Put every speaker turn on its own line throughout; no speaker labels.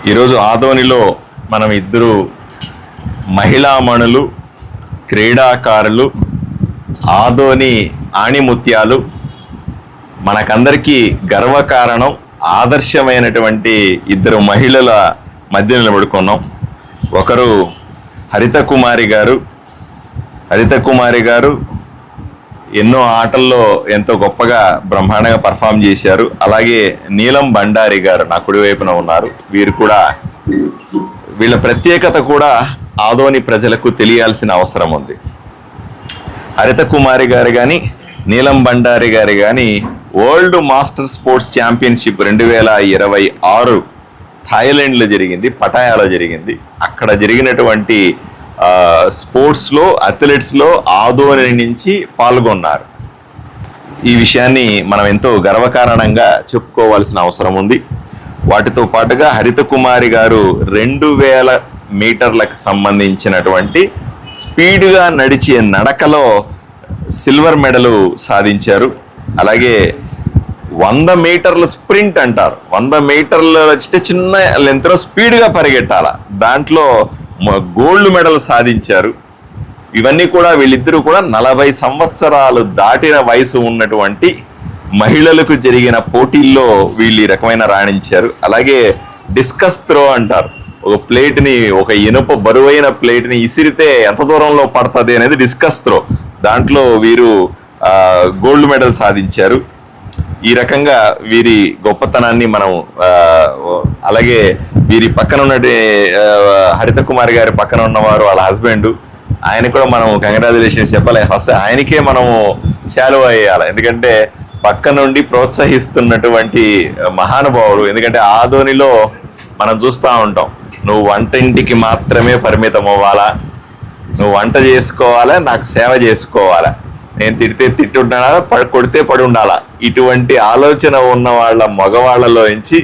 ఈరోజు ఆదోనిలో మనం ఇద్దరు మహిళామణులు, క్రీడాకారులు, ఆదోని ఆణిముత్యాలు, మనకందరికీ గర్వకారణం, ఆదర్శమైనటువంటి ఇద్దరు మహిళల మధ్య నిలబడుకున్నాం. ఒకరు హరిత కుమారి గారు ఎన్నో ఆటల్లో ఎంతో గొప్పగా బ్రహ్మాండంగా పర్ఫామ్ చేశారు. అలాగే నీలం బండారి గారు నా కుడివైపున ఉన్నారు. వీళ్ళ ప్రత్యేకత కూడా ఆదోని ప్రజలకు తెలియాల్సిన అవసరం ఉంది. హరిత కుమారి గారు కానీ నీలం బండారి గారు కానీ వరల్డ్ మాస్టర్ స్పోర్ట్స్ ఛాంపియన్షిప్ 2026 థాయిలాండ్లో జరిగింది, పటాయాలో జరిగింది. అక్కడ జరిగినటువంటి స్పోర్ట్స్లో, అథ్లెట్స్లో ఆదోని నుంచి పాల్గొన్నారు. ఈ విషయాన్ని మనం ఎంతో గర్వకారణంగా చెప్పుకోవాల్సిన అవసరం ఉంది. వాటితో పాటుగా హరిత కుమారి గారు 2000 మీటర్లకు సంబంధించినటువంటి స్పీడ్గా నడిచే నడకలో సిల్వర్ మెడల్ సాధించారు. అలాగే 100 మీటర్ల స్ప్రింట్ అంటారు, 100 మీటర్లు చిన్న లెంత్లో స్పీడ్గా పరిగెట్టాల, దాంట్లో గోల్డ్ మెడల్ సాధించారు. ఇవన్నీ కూడా వీళ్ళిద్దరూ కూడా 40 సంవత్సరాలు దాటిన వయసు ఉన్నటువంటి మహిళలకు జరిగిన పోటీల్లో వీళ్ళు ఈ రకమైన రాణించారు. అలాగే డిస్కస్ త్రో అంటారు, ఒక ప్లేట్ని, ఒక ఇనుప బరువైన ప్లేట్ని ఇసిరితే ఎంత దూరంలో పడుతుంది అనేది డిస్కస్ త్రో, దాంట్లో వీరు గోల్డ్ మెడల్ సాధించారు. ఈ రకంగా వీరి గొప్పతనాన్ని మనం అలాగే వీరి పక్కన ఉన్న హరిత కుమారి గారి పక్కన ఉన్నవారు వాళ్ళ హస్బెండ్, ఆయన కూడా మనం కంగ్రాచులేషన్స్ చెప్పాలి. ఫస్ట్ ఆయనకే మనము శాలువ వేయాలి, ఎందుకంటే పక్క నుండి ప్రోత్సహిస్తున్నటువంటి మహానుభావుడు. ఎందుకంటే ఆదోనిలో మనం చూస్తూ ఉంటాం, నువ్వు వంటింటికి మాత్రమే పరిమితం అవ్వాలా, నువ్వు వంట చేసుకోవాలా, నాకు సేవ చేసుకోవాలా, నేను తిడితే తిట్టి ఉండాలా, కొడితే పడి ఉండాలా, ఇటువంటి ఆలోచన ఉన్న వాళ్ళ మగవాళ్లలో నుంచి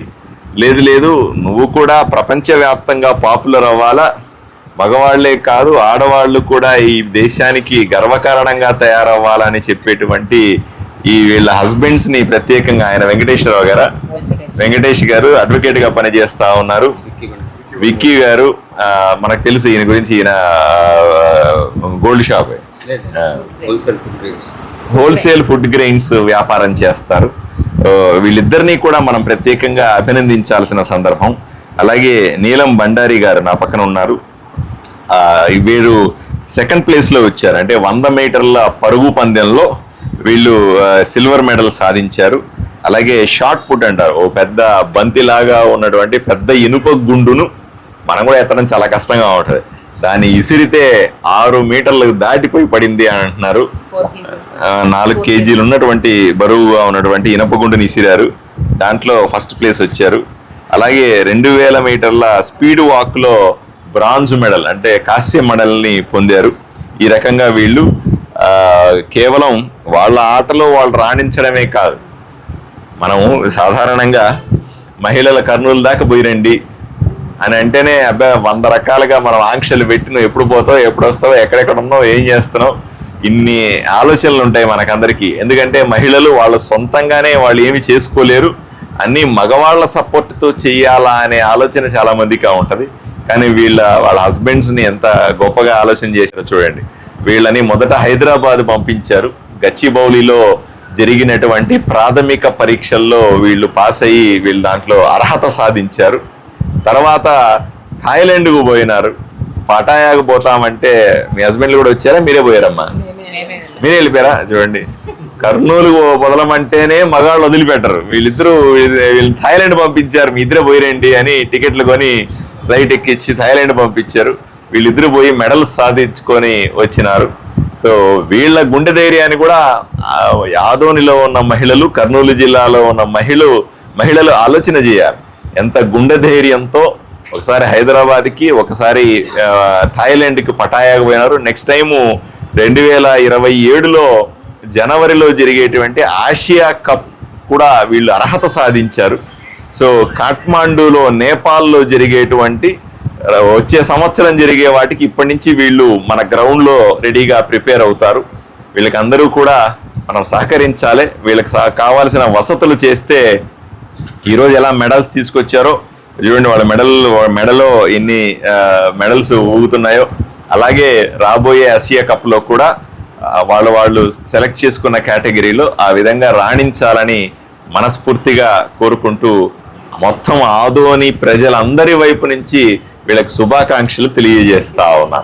లేదు నువ్వు కూడా ప్రపంచవ్యాప్తంగా పాపులర్ అవ్వాలా, మగవాళ్లే కాదు ఆడవాళ్ళు కూడా ఈ దేశానికి గర్వకారణంగా తయారవ్వాలని చెప్పేటువంటి ఈ వీళ్ళ హస్బెండ్స్ ని ప్రత్యేకంగా ఆయన వెంకటేష్ గారు అడ్వకేట్ గా పనిచేస్తా ఉన్నారు. విక్కీ గారు మనకు తెలుసు, ఈయన గురించి, ఈయన gold shop, wholesale food grains వ్యాపారం చేస్తారు. వీళ్ళిద్దరినీ కూడా మనం ప్రత్యేకంగా అభినందించాల్సిన సందర్భం. అలాగే నీలం బండారి గారు నా పక్కన ఉన్నారు. వీరు సెకండ్ ప్లేస్ లో వచ్చారు, అంటే 100 మీటర్ల పరుగు పందెంలో వీళ్ళు సిల్వర్ మెడల్ సాధించారు. అలాగే షార్ట్ పుట్ అంటారు, ఓ పెద్ద బంతిలాగా ఉన్నటువంటి పెద్ద ఇనుప గుండును మనం కూడా ఎత్తడం చాలా కష్టంగా ఉంటుంది, దాన్ని ఇసిరితే 6 మీటర్లకు దాటిపోయి పడింది అని అంటున్నారు. 4 కేజీలు ఉన్నటువంటి బరువుగా ఉన్నటువంటి ఇనపగుండుని ఇసిరారు, దాంట్లో ఫస్ట్ ప్లేస్ వచ్చారు. అలాగే 2000 మీటర్ల స్పీడ్ వాక్లో బ్రాంజ్ మెడల్, అంటే కాంస్య మెడల్ని పొందారు. ఈ రకంగా వీళ్ళు కేవలం వాళ్ళ ఆటలో వాళ్ళు రాణించడమే కాదు, మనము సాధారణంగా మహిళల కర్నూలు దాకా పోయిరండి అని అంటేనే అబ్బాయి 100 రకాలుగా మనం ఆంక్షలు పెట్టి నువ్వు ఎప్పుడు పోతావు, ఎప్పుడు వస్తావు, ఎక్కడెక్కడ ఉన్నావు, ఏం చేస్తున్నావు, ఇన్ని ఆలోచనలు ఉంటాయి మనకందరికీ. ఎందుకంటే మహిళలు వాళ్ళ సొంతంగానే వాళ్ళు ఏమి చేసుకోలేరు, అన్నీ మగవాళ్ళ సపోర్ట్తో చెయ్యాలా అనే ఆలోచన చాలా మందికి ఉంటుంది. కానీ వాళ్ళ హస్బెండ్స్ని ఎంత గొప్పగా ఆలోచన చేశారో చూడండి. వీళ్ళని మొదట హైదరాబాద్ పంపించారు. గచ్చిబౌలిలో జరిగినటువంటి ప్రాథమిక పరీక్షల్లో వీళ్ళు పాస్ అయ్యి వీళ్ళు దాంట్లో అర్హత సాధించారు. తర్వాత థాయిలాండ్కు పోయినారు. పటాయాకు పోతామంటే మీ హస్బెండ్లు కూడా వచ్చారా, మీరే పోయారమ్మా? మీరే వెళ్ళిపోయారా? చూడండి, కర్నూలు వదలమంటేనే మగాళ్ళు వదిలిపెట్టరు. వీళ్ళని థాయిలాండ్ పంపించారు, మీ ఇద్దరే పోయిరండి అని టికెట్లు కొని ఫ్లైట్ ఎక్కించి థాయిలాండ్ పంపించారు. వీళ్ళిద్దరు పోయి మెడల్స్ సాధించుకొని వచ్చినారు. సో వీళ్ళ గుండె ధైర్యాన్ని కూడా ఆదోనిలో ఉన్న మహిళలు, కర్నూలు జిల్లాలో ఉన్న మహిళలు ఆలోచన చేయాలి. ఎంత గుండె ధైర్యంతో ఒకసారి హైదరాబాద్కి, ఒకసారి థాయిలాండ్కి పటాయాకు పోయినారు. నెక్స్ట్ టైము 2027లో జనవరిలో జరిగేటువంటి ఆసియా కప్ కూడా వీళ్ళు అర్హత సాధించారు. సో కాఠ్మాండూలో, నేపాల్లో జరిగేటువంటి వచ్చే సంవత్సరం జరిగే వాటికి ఇప్పటి నుంచి వీళ్ళు మన గ్రౌండ్లో రెడీగా ప్రిపేర్ అవుతారు. వీళ్ళకి అందరూ కూడా మనం సహకరించాలి. వీళ్ళకి కావాల్సిన వసతులు చేస్తే ఈరోజు ఎలా మెడల్స్ తీసుకొచ్చారో చూడండి వాళ్ళ మెడలో ఎన్ని మెడల్స్ ఊగుతున్నాయో. అలాగే రాబోయే ఆసియా కప్ లో కూడా వాళ్ళు సెలెక్ట్ చేసుకున్న కేటగిరీలో ఆ విధంగా రాణించాలని మనస్ఫూర్తిగా కోరుకుంటూ మొత్తం ఆదోని ప్రజలందరి వైపు నుంచి వీళ్ళకి శుభాకాంక్షలు తెలియజేస్తా ఉన్నా.